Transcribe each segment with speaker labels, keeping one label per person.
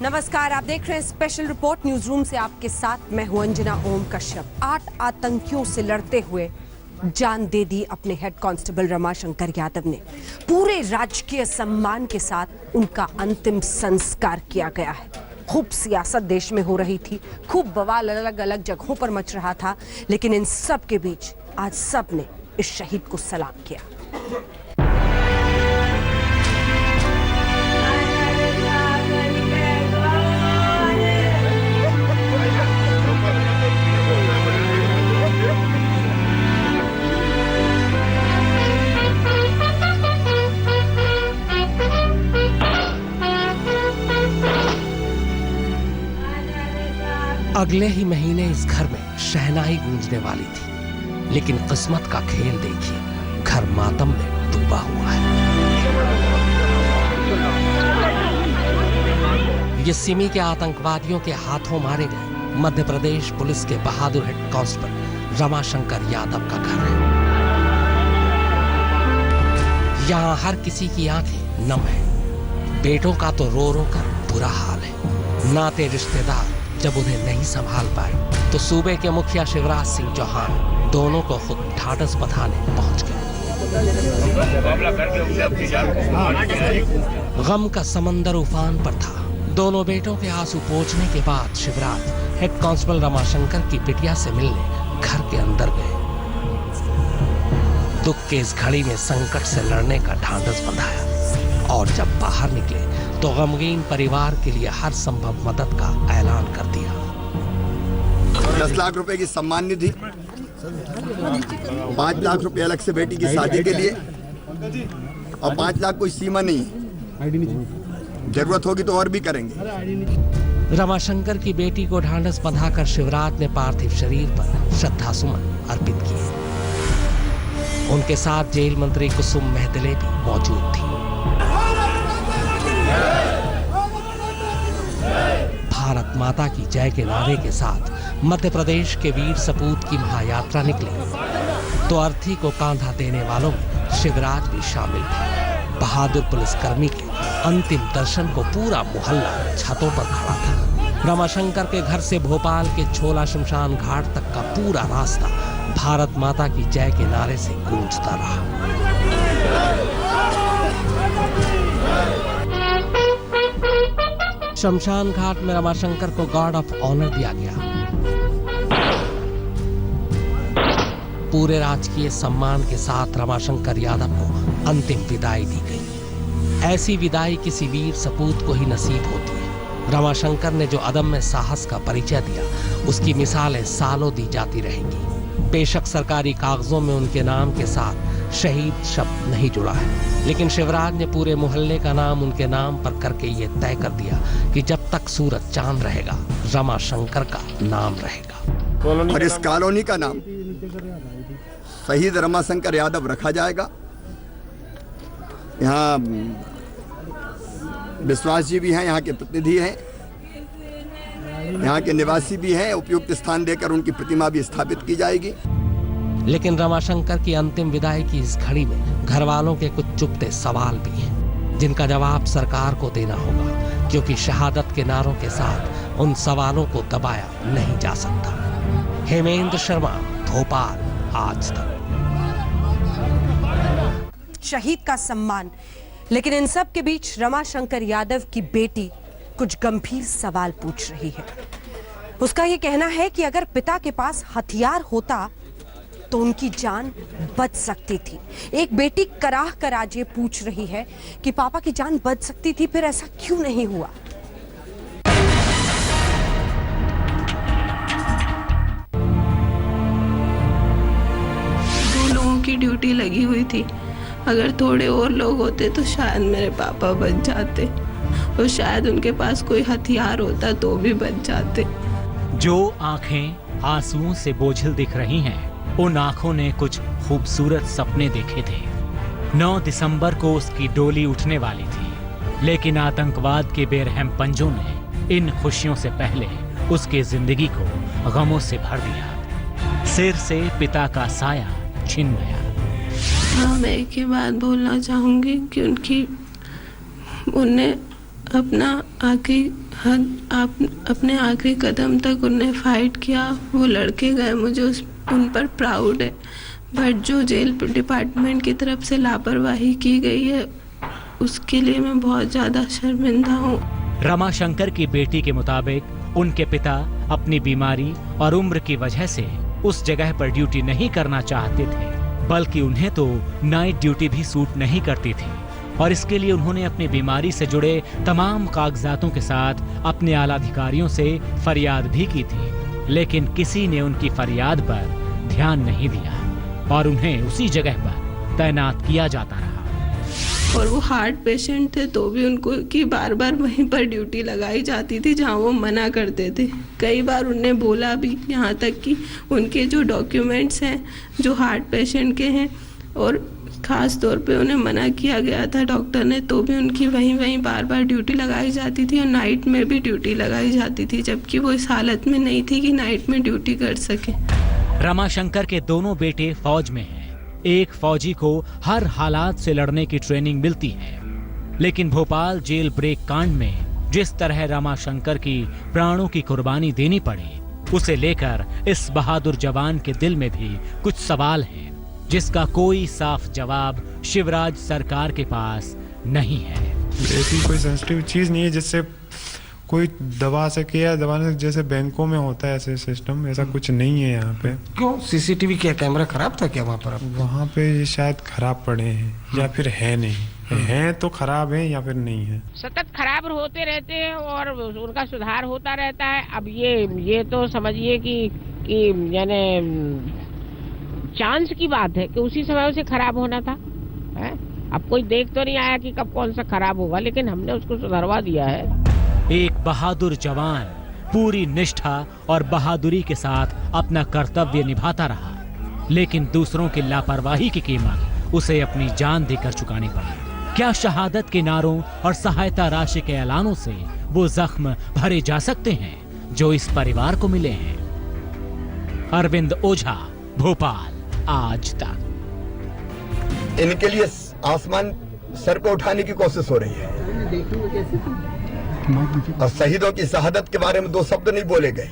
Speaker 1: नमस्कार, आप देख रहे हैं स्पेशल रिपोर्ट न्यूज रूम से। आपके साथ मैं हूं अंजना ओम कश्यप। 8 आतंकियों से लड़ते हुए जान दे दी अपने हेड कांस्टेबल रमाशंकर यादव ने। पूरे राजकीय सम्मान के साथ उनका अंतिम संस्कार किया गया है। खूब सियासत देश में हो रही थी, खूब बवाल अलग अलग जगहों पर मच रहा था, लेकिन इन सब के बीच आज सब ने इस शहीद को सलाम किया।
Speaker 2: अगले ही महीने इस घर में शहनाई गूंजने वाली थी, लेकिन किस्मत का खेल देखिए, घर मातम में डूबा हुआ है। ये सिमी के आतंकवादियों के हाथों मारे गए मध्य प्रदेश पुलिस के बहादुर हेड कांस्टेबल रमाशंकर यादव का घर है। यहाँ हर किसी की आंखें नम है। बेटों का तो रो रो कर बुरा हाल है। नाते रिश्तेदार जब उन्हें नहीं संभाल पाए तो सूबे के मुखिया शिवराज सिंह चौहान दोनों को खुद ढाढ़स बंधाने पहुंच गए। गम का समंदर उफान पर था। दोनों बेटों के आंसू पोंछने के बाद शिवराज हेड कांस्टेबल रमाशंकर की बिटिया से मिलने घर के अंदर गए। दुख के इस घड़ी में संकट से लड़ने का ढाढ़स बंधाया और जब बाहर निकले तो गमगीन परिवार के लिए हर संभव मदद का ऐलान कर दिया।
Speaker 3: 10 लाख रुपए की सम्मान निधि, 5 लाख रुपए अलग से बेटी की शादी के लिए, और 5 लाख कोई सीमा नहीं है, जरूरत होगी तो और भी करेंगे।
Speaker 2: रमाशंकर की बेटी को ढांढस बंधाकर शिवराज ने पार्थिव शरीर पर श्रद्धासुमन अर्पित किए। उनके साथ जेल मंत्री कुसुम मेहतले भी मौजूद थी। भारत माता की जय के नारे के साथ मध्य प्रदेश के वीर सपूत की महायात्रा निकली तो अर्थी को कांधा देने वालों में शिवराज भी शामिल थे। बहादुर पुलिसकर्मी के अंतिम दर्शन को पूरा मोहल्ला छतों पर खड़ा था। रमाशंकर के घर से भोपाल के छोला शमशान घाट तक का पूरा रास्ता भारत माता की जय के नारे से गूंजता रहा। शमशान घाट में रमाशंकर को गार्ड ऑफ ऑनर दिया गया। पूरे राजकीय सम्मान के साथ रमाशंकर यादव को अंतिम विदाई दी गई। ऐसी विदाई किसी वीर सपूत को ही नसीब होती है। रमाशंकर ने जो अदम्य साहस का परिचय दिया, उसकी मिसालें सालों दी जाती रहेंगी। बेशक सरकारी कागजों में उनके नाम के साथ शहीद शब्द नहीं जुड़ा है, लेकिन शिवराज ने पूरे मोहल्ले का नाम उनके नाम पर करके ये तय कर दिया कि जब तक सूरज चांद रहेगा, रमाशंकर का नाम रहेगा।
Speaker 3: और इस कॉलोनी का नाम शहीद रमाशंकर यादव रखा जाएगा। यहाँ विश्वास जी भी हैं, यहाँ के प्रतिनिधि हैं, यहाँ के निवासी भी हैं। उपयुक्त स्थान देकर उनकी प्रतिमा भी स्थापित की जाएगी।
Speaker 2: लेकिन रमाशंकर की अंतिम विदाई की इस घड़ी में घर वालों के कुछ चुपते सवाल भी हैं, जिनका जवाब सरकार को देना होगा, क्योंकि शहादत के नारों के साथ उन सवालों को दबाया नहीं जा सकता। हेमेंद्र शर्मा, भोपाल, आज तक।
Speaker 1: शहीद का सम्मान, लेकिन इन सब के बीच रमाशंकर यादव की बेटी कुछ गंभीर सवाल पूछ रही है। उसका ये कहना है कि अगर पिता के पास हथियार होता तो उनकी जान बच सकती थी। एक बेटी कराह कर आज ये पूछ रही है कि पापा की जान बच सकती थी, फिर ऐसा क्यों नहीं हुआ?
Speaker 4: दो लोगों की ड्यूटी लगी हुई थी। अगर थोड़े और लोग होते तो शायद मेरे पापा बच जाते, और शायद उनके पास कोई हथियार होता तो भी बच जाते।
Speaker 5: जो आंखें आंसुओं से बोझिल दिख रही हैं, उन आंखों ने कुछ खूबसूरत सपने देखे थे। 9 दिसंबर को उसकी डोली उठने वाली थी, लेकिन आतंकवाद के बेरहम पंजों ने इन खुशियों से पहले उसके जिंदगी को गमों से भर दिया। सिर से पिता का साया छिन गया।
Speaker 4: हाँ, मैं एक ही बात बोलना चाहूँगी कि उन्हें अपने आखिरी कदम तक उन्हें फाइट किया। वो लड़के गए, मुझे उन पर प्राउड है। बट जो जेल डिपार्टमेंट की तरफ से लापरवाही की गई है, उसके लिए मैं बहुत ज़्यादा शर्मिंदा हूँ।
Speaker 5: रमाशंकर की बेटी के मुताबिक उनके पिता अपनी बीमारी और उम्र की वजह से उस जगह पर ड्यूटी नहीं करना चाहते थे, बल्कि उन्हें तो नाइट ड्यूटी भी सूट नहीं करती थी और इसके लिए उन्होंने अपनी बीमारी से जुड़े तमाम कागजातों के साथ अपने आला अधिकारियों से फरियाद भी की थी, लेकिन किसी ने उनकी फरियाद पर ध्यान नहीं दिया और उन्हें उसी जगह पर तैनात किया जाता रहा।
Speaker 4: और वो हार्ट पेशेंट थे तो भी उनको की बार बार वहीं पर ड्यूटी लगाई जाती थी जहाँ वो मना करते थे। कई बार उनने बोला भी, यहाँ तक कि उनके जो डॉक्यूमेंट्स हैं जो हार्ट पेशेंट के हैं और ख़ास तौर पे उन्हें मना किया गया था डॉक्टर ने, तो भी उनकी वहीं बार बार ड्यूटी लगाई जाती थी और नाइट में भी ड्यूटी लगाई जाती थी, जबकि वो इस हालत में नहीं थी कि नाइट में ड्यूटी कर सके।
Speaker 5: रमाशंकर के दोनों बेटे फौज में हैं। एक फौजी को हर हालात से लड़ने की ट्रेनिंग मिलती है, लेकिन भोपाल जेल ब्रेक कांड में जिस तरह रमाशंकर की प्राणों की कुर्बानी देनी पड़ी, उसे लेकर इस बहादुर जवान के दिल में भी कुछ सवाल हैं, जिसका कोई साफ जवाब शिवराज सरकार के पास नहीं है।
Speaker 6: ऐसी कोई सेंसिटिव चीज नहीं है जिससे कोई दबा सके या दबाने, जैसे बैंकों में होता है ऐसे सिस्टम, ऐसा कुछ नहीं है यहाँ पे।
Speaker 7: क्यों? सीसीटीवी क्या कैमरा खराब था क्या वहाँ पर?
Speaker 6: वहाँ पे ये शायद खराब पड़े हैं या फिर है नहीं, हैं तो खराब है या फिर नहीं है।
Speaker 8: सतत खराब होते रहते हैं और उनका सुधार होता रहता है। अब ये तो समझिए कि यानी चांस की बात है कि उसी समय उसे खराब होना था है? अब कोई देख तो नहीं आया कि कब कौन सा खराब होगा, लेकिन हमने उसको सुधरवा दिया है।
Speaker 5: एक बहादुर जवान पूरी निष्ठा और बहादुरी के साथ अपना कर्तव्य निभाता रहा, लेकिन दूसरों की लापरवाही की कीमत उसे अपनी जान देकर चुकानी पड़ी। क्या शहादत के नारों और सहायता राशि के ऐलानों से वो जख्म भरे जा सकते हैं जो इस परिवार को मिले हैं? अरविंद ओझा, भोपाल, आज तक।
Speaker 3: इनके लिए आसमान सर पे उठाने की कोशिश हो रही है और शहीदों की शहादत के बारे में दो शब्द नहीं बोले गए।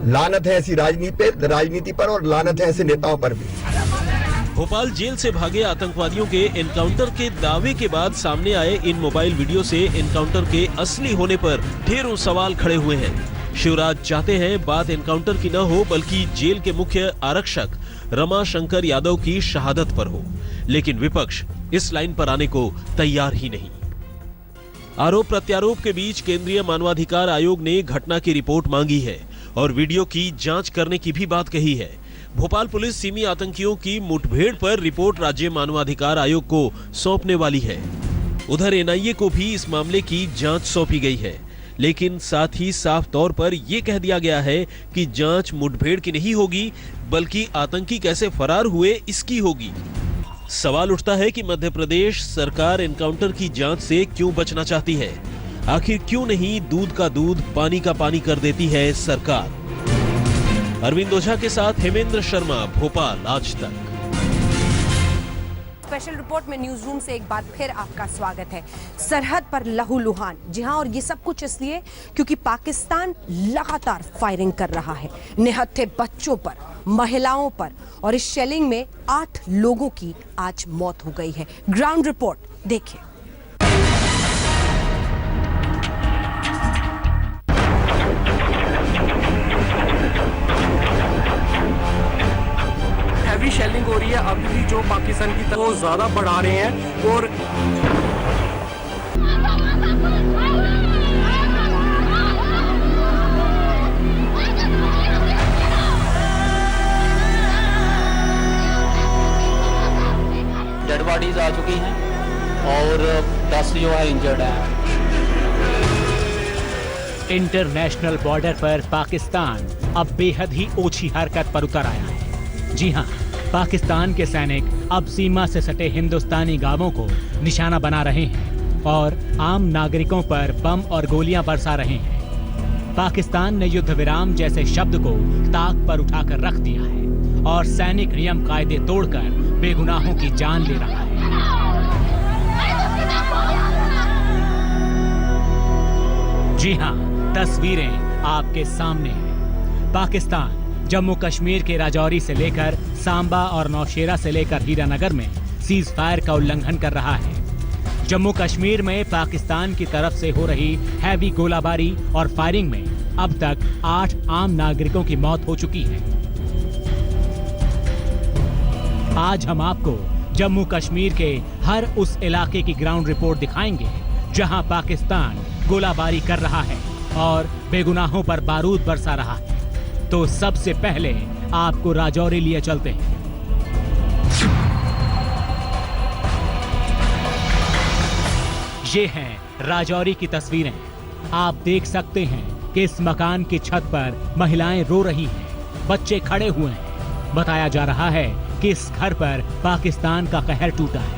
Speaker 3: लानत है ऐसी राजनीति पर और लानत है ऐसे नेताओं पर भी।
Speaker 9: भोपाल जेल से भागे आतंकवादियों के एनकाउंटर के दावे के बाद सामने आए इन मोबाइल वीडियो से एनकाउंटर के असली होने पर ढेरों सवाल खड़े हुए हैं। शिवराज चाहते हैं बात एनकाउंटर की न हो, बल्कि जेल के मुख्य आरक्षक रमाशंकर यादव की शहादत पर हो, लेकिन विपक्ष इस लाइन पर आने को तैयार ही नहीं। आरोप प्रत्यारोप के बीच केंद्रीय मानवाधिकार आयोग ने घटना की रिपोर्ट मांगी है और वीडियो की जांच करने की भी बात कही है। भोपाल पुलिस सिमी आतंकियों की मुठभेड़ पर रिपोर्ट राज्य मानवाधिकार आयोग को सौंपने वाली है। उधर एनआईए को भी इस मामले की जांच सौंपी गई है, लेकिन साथ ही साफ तौर पर यह कह दिया गया है कि जांच मुठभेड़ की नहीं होगी, बल्कि आतंकी कैसे फरार हुए इसकी होगी। सवाल उठता है कि मध्य प्रदेश सरकार एनकाउंटर की जांच से क्यों बचना चाहती है? आखिर क्यों नहीं दूध का दूध पानी का पानी कर देती है सरकार? अरविंद ओझा के साथ हेमेंद्र शर्मा, भोपाल, आज तक।
Speaker 1: स्पेशल रिपोर्ट में न्यूज रूम से एक बार फिर आपका स्वागत है। सरहद पर लहूलुहान, जी हां, और ये सब कुछ इसलिए क्योंकि पाकिस्तान लगातार फायरिंग कर रहा है निहत्थे बच्चों पर, महिलाओं पर, और इस शेलिंग में 8 लोगों की आज मौत हो गई है। ग्राउंड रिपोर्ट देखिए।
Speaker 7: हैवी शेलिंग हो रही है अभी भी, जो पाकिस्तान की तरफ ज्यादा बढ़ा रहे हैं और
Speaker 10: डेड बॉडीज आ चुकी हैं और 10 जो है इंजर्ड है।
Speaker 5: इंटरनेशनल बॉर्डर पर पाकिस्तान अब बेहद ही ओछी हरकत पर उतर आया है। जी हां, पाकिस्तान के सैनिक अब सीमा से सटे हिंदुस्तानी गांवों को निशाना बना रहे हैं और आम नागरिकों पर बम और गोलियां बरसा रहे हैं। पाकिस्तान ने युद्ध विराम जैसे शब्द को ताक पर उठाकर रख दिया है और सैनिक नियम कायदे तोड़कर बेगुनाहों की जान ले रहा है। जी हां, तस्वीरें आपके सामने हैं। पाकिस्तान जम्मू कश्मीर के राजौरी से लेकर सांबा और नौशेरा से लेकर हीरानगर में सीज फायर का उल्लंघन कर रहा है। जम्मू कश्मीर में पाकिस्तान की तरफ से हो रही हैवी गोलाबारी और फायरिंग में अब तक 8 आम नागरिकों की मौत हो चुकी है। आज हम आपको जम्मू कश्मीर के हर उस इलाके की ग्राउंड रिपोर्ट दिखाएंगे जहां पाकिस्तान गोलाबारी कर रहा है और बेगुनाहों पर बारूद बरसा रहा है। तो सबसे पहले आपको राजौरी लिए चलते हैं। ये हैं राजौरी की तस्वीरें। आप देख सकते हैं कि इस मकान की छत पर महिलाएं रो रही हैं, बच्चे खड़े हुए हैं। बताया जा रहा है कि इस घर पर पाकिस्तान का कहर टूटा है।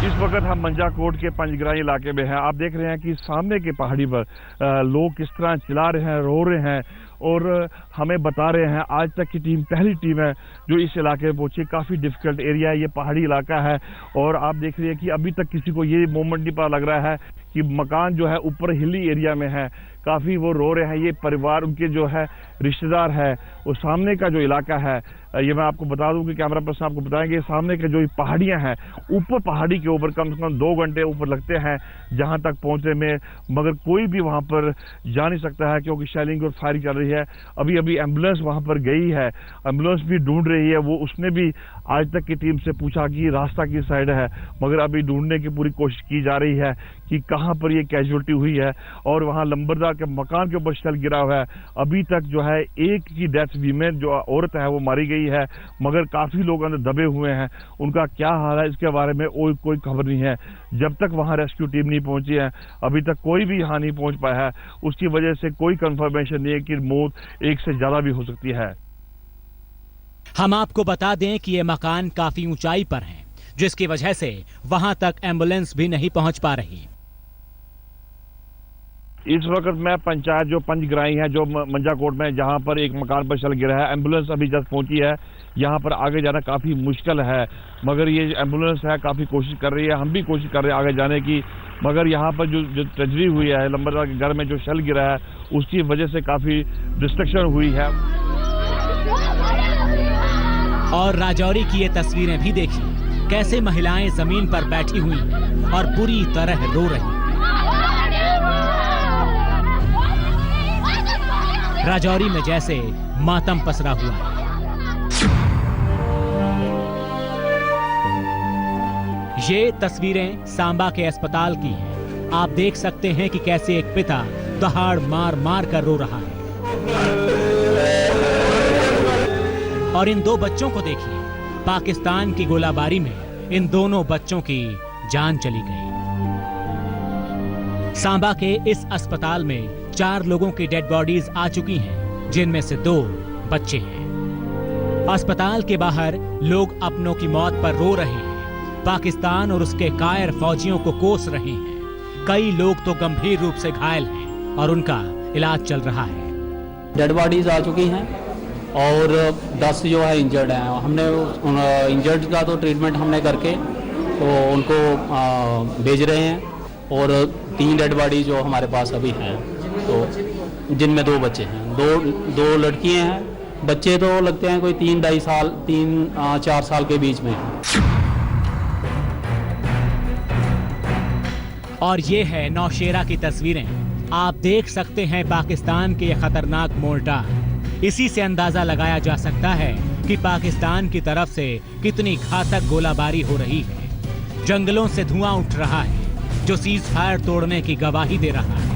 Speaker 11: इस वक्त हम मंजाकोट के पंजगराई इलाके में हैं। आप देख रहे हैं कि सामने के पहाड़ी पर लोग किस तरह चिल्ला रहे हैं, रो रहे हैं और हमें बता रहे हैं आज तक की टीम पहली टीम है जो इस इलाके में पहुंची। काफ़ी डिफिकल्ट एरिया है, ये पहाड़ी इलाका है और आप देख रहे हैं कि अभी तक किसी को ये मोमेंट नहीं पता लग रहा है कि मकान जो है ऊपर हिली एरिया में है। काफ़ी वो रो रहे हैं, ये परिवार उनके जो है रिश्तेदार है। और सामने का जो इलाका है ये मैं आपको बता दूं कि कैमरा पर्सन आपको बताएंगे, सामने के जो पहाड़ियां हैं ऊपर पहाड़ी के ऊपर कम से कम 2 घंटे ऊपर लगते हैं जहां तक पहुंचने में, मगर कोई भी वहां पर जा नहीं सकता है क्योंकि शेलिंग और फायरिंग चल रही है। अभी अभी एम्बुलेंस वहां पर गई है, एम्बुलेंस भी ढूंढ रही है। वो उसने भी आज तक की टीम से पूछा कि रास्ता किस साइड है, मगर अभी ढूंढने की पूरी कोशिश की जा रही है कि कहां पर ये कैजुअल्टी हुई है। और वहां लंबरदार के मकान के ऊपर शेल गिरा हुआ है। अभी तक जो है एक की डेथ हुई में जो औरत है वो मारी गई है, मगर काफी लोग अंदर दबे हुए हैं। उनका क्या हाल है इसके बारे में कोई खबर नहीं है। जब तक वहां रेस्क्यू टीम नहीं पहुंची है अभी तक कोई भी यहाँ नहीं पहुंच पाया है। उसकी वजह से कोई कंफर्मेशन नहीं है कि मौत एक से ज्यादा भी हो सकती है।
Speaker 5: हम आपको बता दें कि ये मकान काफी ऊंचाई पर हैं, जिसकी वजह से वहां तक एम्बुलेंस भी नहीं पहुंच पा रही।
Speaker 11: इस वक्त मैं पंचायत जो पंजगराई है जो मंजाकोट में, जहां पर एक मकान पर शल गिरा है, एम्बुलेंस अभी जस्ट पहुंची है। यहां पर आगे जाना काफी मुश्किल है, मगर ये एम्बुलेंस है काफी कोशिश कर रही है, हम भी कोशिश कर रहे हैं आगे जाने की। मगर यहाँ पर जो ट्रेजेडी हुई है, लंबरदार के घर में जो शल गिरा है उसकी वजह से काफी डिस्ट्रक्शन हुई है।
Speaker 5: और राजौरी की ये तस्वीरें भी देखिए, कैसे महिलाएं जमीन पर बैठी हुई हैं और बुरी तरह रो रही हैं। राजौरी में जैसे मातम पसरा हुआ है। ये तस्वीरें सांबा के अस्पताल की हैं। आप देख सकते हैं कि कैसे एक पिता दहाड़ मार मार कर रो रहा है। और इन 2 बच्चों को देखिए, पाकिस्तान की गोलाबारी में इन दोनों बच्चों की जान चली गई। सांबा के इस अस्पताल में 4 लोगों की डेड बॉडीज आ चुकी हैं, जिनमें से 2 बच्चे हैं। अस्पताल के बाहर लोग अपनों की मौत पर रो रहे हैं, पाकिस्तान और उसके कायर फौजियों को कोस रहे हैं। कई लोग तो गंभीर रूप से घायल हैं और उनका इलाज चल रहा है।
Speaker 10: डेड बॉडीज आ चुकी हैं और 10 जो है इंजर्ड हैं। हमने इंजर्ड का तो ट्रीटमेंट हमने करके तो उनको भेज रहे हैं और 3 डेड बॉडी जो हमारे पास अभी हैं, तो जिनमें 2 बच्चे हैं, दो लड़कियां हैं। बच्चे तो लगते हैं कोई 3-2.5 साल 3-4 साल के बीच में हैं।
Speaker 5: और ये है नौशेरा की तस्वीरें। आप देख सकते हैं पाकिस्तान के ये खतरनाक मोर्टार। इसी से अंदाजा लगाया जा सकता है कि पाकिस्तान की तरफ से कितनी घातक गोलाबारी हो रही है। जंगलों से धुआं उठ रहा है जो सीज फायर तोड़ने की गवाही दे रहा है।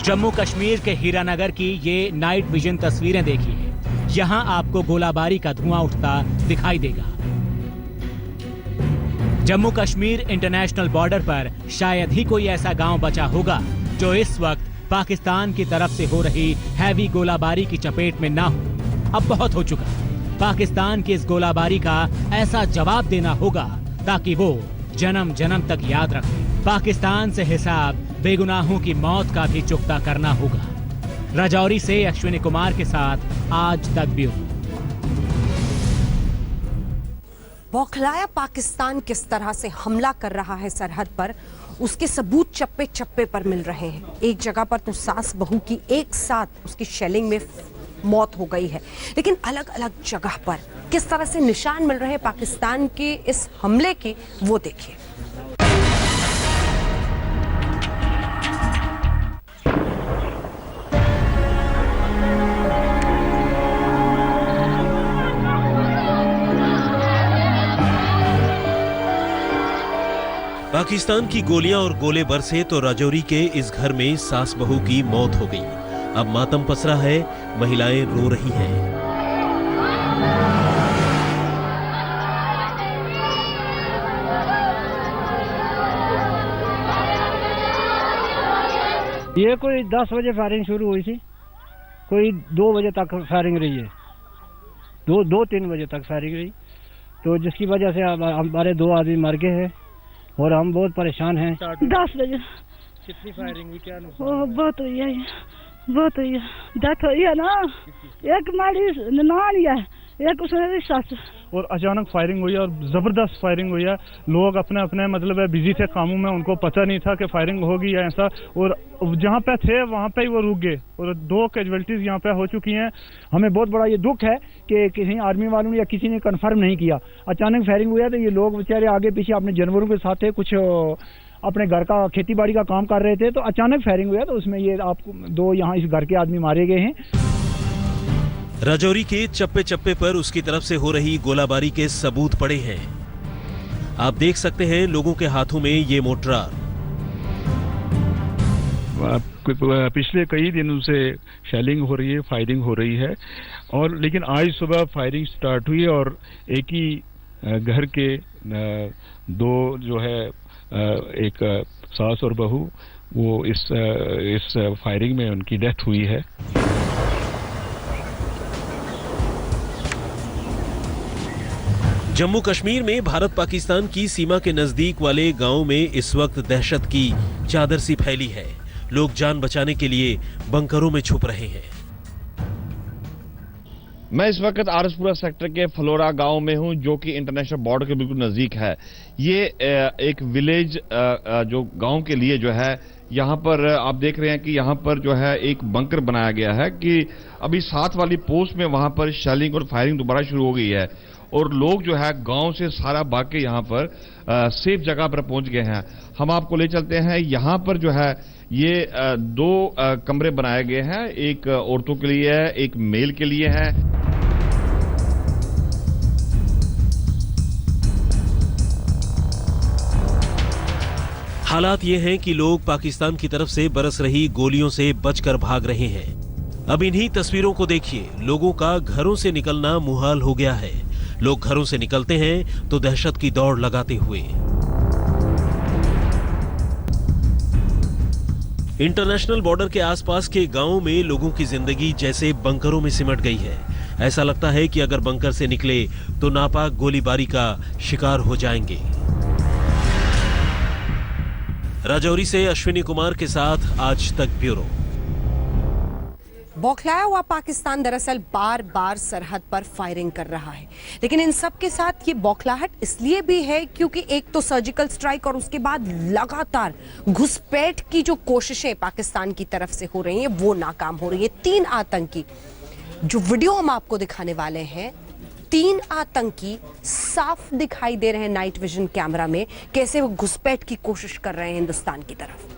Speaker 5: जम्मू कश्मीर के हीरानगर की ये नाइट विजन तस्वीरें देखिए। यहां आपको गोलाबारी का धुआं उठता दिखाई देगा। जम्मू कश्मीर इंटरनेशनल बॉर्डर पर शायद ही कोई ऐसा गांव बचा होगा जो इस वक्त पाकिस्तान की तरफ से हो रही हैवी गोलाबारी की चपेट में ना हो। अब बहुत हो चुका। पाकिस्तान की इस गोलाबारी का ऐसा जवाब देना होगा ताकि वो जन्म जन्म तक याद रखे। पाकिस्तान से हिसाब बेगुनाहों की मौत का भी चुकता करना होगा। राजौरी से अश्विनी कुमार के साथ आज तक ब्यूरो।
Speaker 1: बौखलाया पाकिस्तान किस तरह से हमला कर रहा है सरहद पर, उसके सबूत चप्पे चप्पे पर मिल रहे हैं। एक जगह पर तो सास बहू की एक साथ उसकी शेलिंग में मौत हो गई है, लेकिन अलग अलग जगह पर किस तरह से निशान मिल रहे हैं पाकिस्तान के इस हमले के, वो देखिए।
Speaker 9: पाकिस्तान की गोलियां और गोले बरसे तो राजौरी के इस घर में सास बहू की मौत हो गई। अब मातम पसरा है, महिलाएं रो रही हैं।
Speaker 12: ये कोई 10 बजे फायरिंग शुरू हुई थी, कोई 2 बजे तक फायरिंग रही है, 2-3 बजे तक फायरिंग रही, तो जिसकी वजह से हमारे 2 आदमी मर गए हैं और हम बहुत परेशान हैं।
Speaker 13: 10 बजे
Speaker 12: कितनी फायरिंग हुई, क्या नुकसान?
Speaker 13: बहुत हुई है, बहुत हुई है, डेथ हुई है ना, एक हमारी ननान है, एक उसमें सच।
Speaker 11: और अचानक फायरिंग हुई और जबरदस्त फायरिंग हुई है। लोग अपने अपने मतलब बिजी थे कामों में, उनको पता नहीं था कि फायरिंग होगी या ऐसा, और जहाँ पे थे वहाँ पे ही वो रुक गए और 2 कैजुअलिटीज यहाँ पे हो चुकी हैं। हमें बहुत बड़ा ये दुख है कि किसी आर्मी वालों ने या किसी ने कंफर्म नहीं किया। अचानक फायरिंग हुई है तो ये लोग बेचारे आगे पीछे अपने जानवरों के साथ थे, कुछ अपने घर का खेती बाड़ी का काम कर रहे थे, तो अचानक फायरिंग हुआ तो उसमें ये आपको 2 यहाँ इस घर के आदमी मारे गए हैं।
Speaker 9: राजौरी के चप्पे चप्पे पर उसकी तरफ से हो रही गोलाबारी के सबूत पड़े हैं। आप देख सकते हैं लोगों के हाथों में ये मोर्टार।
Speaker 11: पिछले कई दिनों से शेलिंग हो रही है, फायरिंग हो रही है, और लेकिन आज सुबह फायरिंग स्टार्ट हुई और एक ही घर के 2 जो है एक सास और बहू, वो इस फायरिंग में उनकी डेथ हुई है।
Speaker 9: जम्मू कश्मीर में भारत पाकिस्तान की सीमा के नजदीक वाले गांव में इस वक्त दहशत की चादर सी फैली है। लोग जान बचाने के लिए बंकरों में छुप रहे हैं।
Speaker 14: मैं इस वक्त आरसपुरा सेक्टर के फलोरा गांव में हूं, जो कि इंटरनेशनल बॉर्डर के बिल्कुल नजदीक है। ये एक विलेज जो गांव के लिए जो है, यहाँ पर आप देख रहे हैं कि यहाँ पर जो है एक बंकर बनाया गया है कि अभी साथ वाली पोस्ट में वहां पर शेलिंग और फायरिंग दोबारा शुरू हो गई है और लोग जो है गांव से सारा भाग के यहाँ पर सेफ जगह पर पहुंच गए हैं। हम आपको ले चलते हैं। यहाँ पर जो है ये 2 कमरे बनाए गए हैं, एक औरतों के लिए है, एक मेल के लिए है।
Speaker 9: हालात ये हैं कि लोग पाकिस्तान की तरफ से बरस रही गोलियों से बचकर भाग रहे हैं। अब इन्हीं तस्वीरों को देखिए, लोगों का घरों से निकलना मुहाल हो गया है। लोग घरों से निकलते हैं तो दहशत की दौड़ लगाते हुए। इंटरनेशनल बॉर्डर के आसपास के गांवों में लोगों की जिंदगी जैसे बंकरों में सिमट गई है। ऐसा लगता है कि अगर बंकर से निकले तो नापाक गोलीबारी का शिकार हो जाएंगे। राजौरी से अश्विनी कुमार के साथ आज तक ब्यूरो।
Speaker 1: बौखलाया हुआ पाकिस्तान दरअसल बार बार सरहद पर फायरिंग कर रहा है, लेकिन इन सब के साथ ये बौखलाहट इसलिए भी है क्योंकि एक तो सर्जिकल स्ट्राइक और उसके बाद लगातार घुसपैठ की जो कोशिशें पाकिस्तान की तरफ से हो रही हैं वो नाकाम हो रही है। 3 आतंकी, जो वीडियो हम आपको दिखाने वाले हैं, 3 आतंकी साफ दिखाई दे रहे हैं नाइट विजन कैमरा में, कैसे वो घुसपैठ की कोशिश कर रहे हैं हिंदुस्तान की तरफ।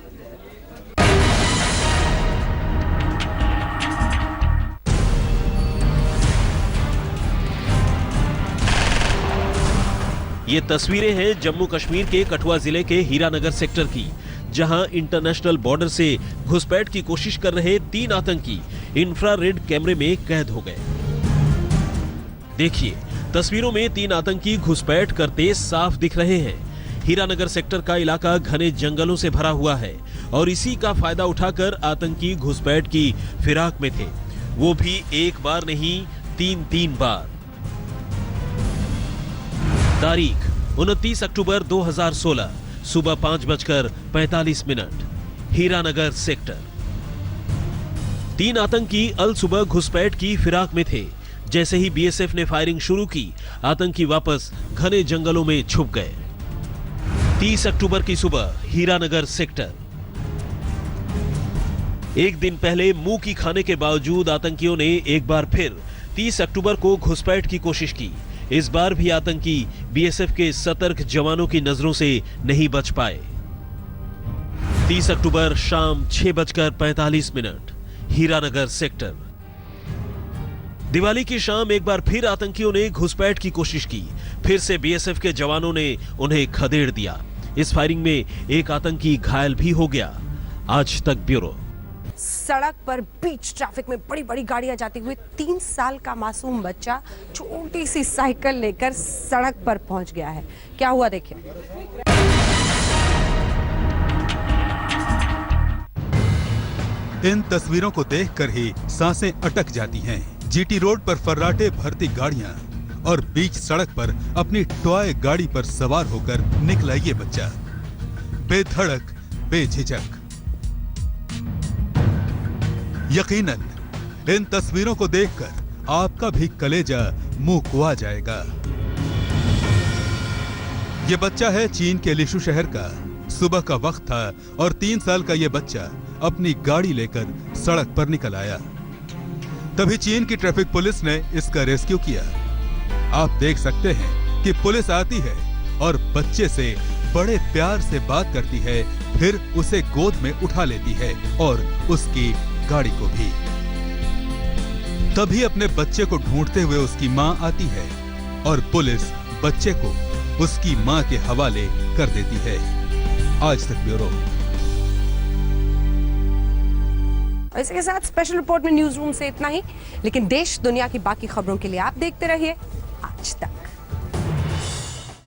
Speaker 9: ये तस्वीरें हैं जम्मू कश्मीर के कठुआ जिले के हीरानगर सेक्टर की, जहां इंटरनेशनल बॉर्डर से घुसपैठ की कोशिश कर रहे 3 आतंकी इंफ्रारेड कैमरे में कैद हो गए। देखिए, तस्वीरों में 3 आतंकी घुसपैठ करते साफ दिख रहे हैं। हीरानगर सेक्टर का इलाका घने जंगलों से भरा हुआ है और इसी का फायदा उठाकर आतंकी घुसपैठ की फिराक में थे, वो भी एक बार नहीं 3 बार। तारीख 29 अक्टूबर 2016, सुबह 5:45, हीरानगर सेक्टर। 3 आतंकी अल सुबह घुसपैठ की फिराक में थे, जैसे ही बीएसएफ ने फायरिंग शुरू की, आतंकी वापस घने जंगलों में छुप गए। 30 अक्टूबर की सुबह हीरानगर सेक्टर। एक दिन पहले मुंह की खाने के बावजूद आतंकियों ने एक बार फिर 30 अक्टूबर को घुसपैठ की कोशिश की। इस बार भी आतंकी बीएसएफ के सतर्क जवानों की नजरों से नहीं बच पाए। 30 अक्टूबर शाम 6:45 हीरानगर सेक्टर। दिवाली की शाम एक बार फिर आतंकियों ने घुसपैठ की कोशिश की। फिर से बीएसएफ के जवानों ने उन्हें खदेड़ दिया। इस फायरिंग में एक आतंकी घायल भी हो गया। आज तक ब्यूरो।
Speaker 1: सड़क पर बीच ट्रैफिक में बड़ी बड़ी गाड़ियां जाती हुई 3 साल का मासूम बच्चा छोटी सी साइकिल लेकर सड़क पर पहुंच गया है। क्या हुआ देखिए।
Speaker 15: इन तस्वीरों को देखकर ही सांसें अटक जाती हैं। जीटी रोड पर फर्राटे भरती गाड़ियां और बीच सड़क पर अपनी टॉय गाड़ी पर सवार होकर निकला ये बच्चा, बेधड़क बेझिझक। यकीनन इन तस्वीरों को देखकर आपका भी कलेजा मुंह कुआ जाएगा। ये बच्चा है चीन के लिशु शहर का। सुबह का वक्त था और 3 साल का ये बच्चा अपनी गाड़ी लेकर सड़क पर निकल आया। तभी चीन की ट्रैफिक पुलिस ने इसका रेस्क्यू किया। आप देख सकते हैं कि पुलिस आती है और बच्चे से बड़े प्यार से बात करती है, फिर उसे गोद में उठा लेती है और उसकी गाड़ी को भी। तभी अपने बच्चे को ढूंढते हुए उसकी मां आती है और पुलिस बच्चे को उसकी मां के हवाले कर देती है। आज तक ब्यूरो।
Speaker 1: इसके साथ स्पेशल रिपोर्ट में न्यूज रूम से इतना ही, लेकिन देश दुनिया की बाकी खबरों के लिए आप देखते रहिए आज तक।